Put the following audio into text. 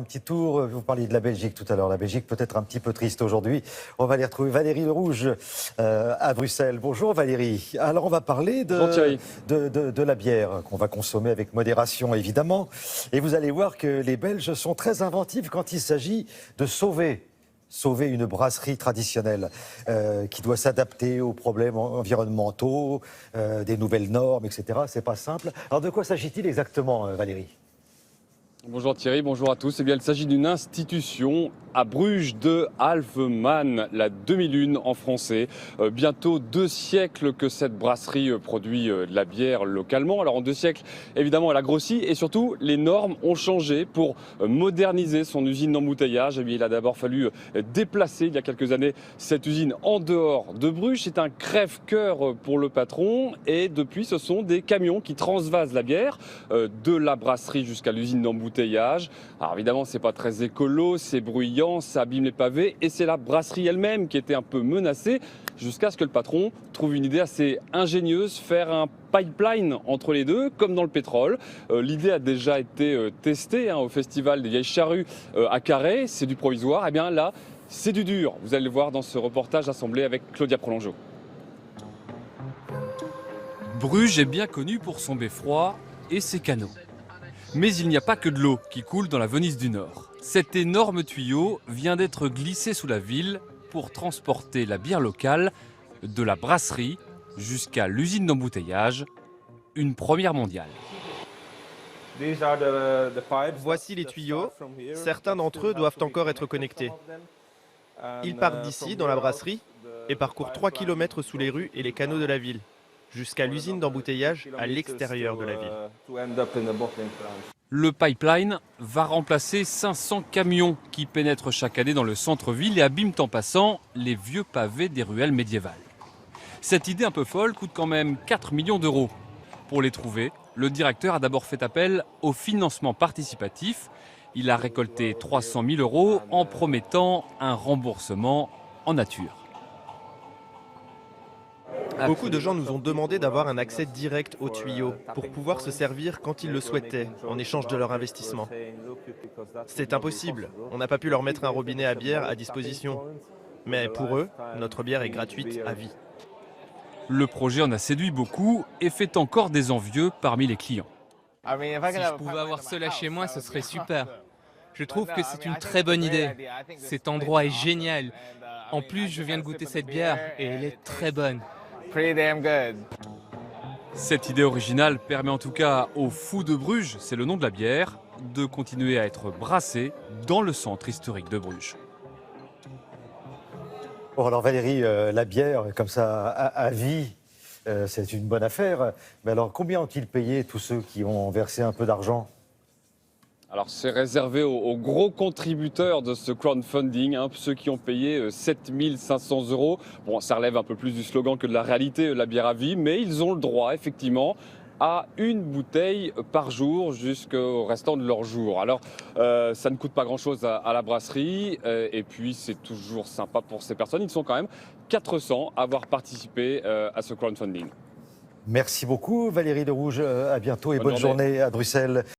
petit tour. Vous parliez de la Belgique tout à l'heure. La Belgique peut-être un petit peu triste aujourd'hui. On va aller retrouver Valérie Le Rouge à Bruxelles. Bonjour Valérie. Alors on va parler de la bière qu'on va consommer avec modération évidemment. Et vous allez voir que les Belges sont très inventifs quand il s'agit de sauver une brasserie traditionnelle qui doit s'adapter aux problèmes environnementaux, des nouvelles normes, etc. C'est pas simple. Alors de quoi s'agit-il exactement, Valérie ? Bonjour Thierry, bonjour à tous. Eh bien, il s'agit d'une institution à Bruges de Alpheman, la 2001 en français. Bientôt 2 siècles que cette brasserie produit de la bière localement. Alors en 2 siècles, évidemment, elle a grossi et surtout, les normes ont changé pour moderniser son usine d'embouteillage. Eh bien, il a d'abord fallu déplacer il y a quelques années cette usine en dehors de Bruges. C'est un crève-cœur pour le patron et depuis, ce sont des camions qui transvasent la bière de la brasserie jusqu'à l'usine d'embouteillage. Alors évidemment, c'est pas très écolo, c'est bruyant, ça abîme les pavés et c'est la brasserie elle-même qui était un peu menacée jusqu'à ce que le patron trouve une idée assez ingénieuse, faire un pipeline entre les deux, comme dans le pétrole. L'idée a déjà été testée au festival des Vieilles Charrues à Carhaix, c'est du provisoire. Et bien là, c'est du dur. Vous allez le voir dans ce reportage assemblé avec Claudia Prolongeau. Bruges est bien connu pour son beffroi et ses canaux. Mais il n'y a pas que de l'eau qui coule dans la Venise du Nord. Cet énorme tuyau vient d'être glissé sous la ville pour transporter la bière locale de la brasserie jusqu'à l'usine d'embouteillage, une première mondiale. Voici les tuyaux. Certains d'entre eux doivent encore être connectés. Ils partent d'ici, dans la brasserie, et parcourent 3 km sous les rues et les canaux de la ville, jusqu'à l'usine d'embouteillage à l'extérieur de la ville. Le pipeline va remplacer 500 camions qui pénètrent chaque année dans le centre-ville et abîment en passant les vieux pavés des ruelles médiévales. Cette idée un peu folle coûte quand même 4 millions d'euros. Pour les trouver, le directeur a d'abord fait appel au financement participatif. Il a récolté 300 000 euros en promettant un remboursement en nature. Beaucoup de gens nous ont demandé d'avoir un accès direct aux tuyaux pour pouvoir se servir quand ils le souhaitaient, en échange de leur investissement. C'est impossible, on n'a pas pu leur mettre un robinet à bière à disposition. Mais pour eux, notre bière est gratuite à vie. Le projet en a séduit beaucoup et fait encore des envieux parmi les clients. Si je pouvais avoir cela chez moi, ce serait super. Je trouve que c'est une très bonne idée. Cet endroit est génial. En plus, je viens de goûter cette bière et elle est très bonne. Cette idée originale permet en tout cas aux Fous de Bruges, c'est le nom de la bière, de continuer à être brassée dans le centre historique de Bruges. Bon alors Valérie, la bière comme ça à vie, c'est une bonne affaire. Mais alors combien ont-ils payé tous ceux qui ont versé un peu d'argent ? Alors c'est réservé aux gros contributeurs de ce crowdfunding, ceux qui ont payé 7 500 euros. Bon, ça relève un peu plus du slogan que de la réalité, la bière à vie, mais ils ont le droit effectivement à une bouteille par jour jusqu'au restant de leur jour. Alors ça ne coûte pas grand-chose à la brasserie et puis c'est toujours sympa pour ces personnes. Ils sont quand même 400 à avoir participé à ce crowdfunding. Merci beaucoup Valérie Le Rouge, à bientôt et bonne journée à Bruxelles.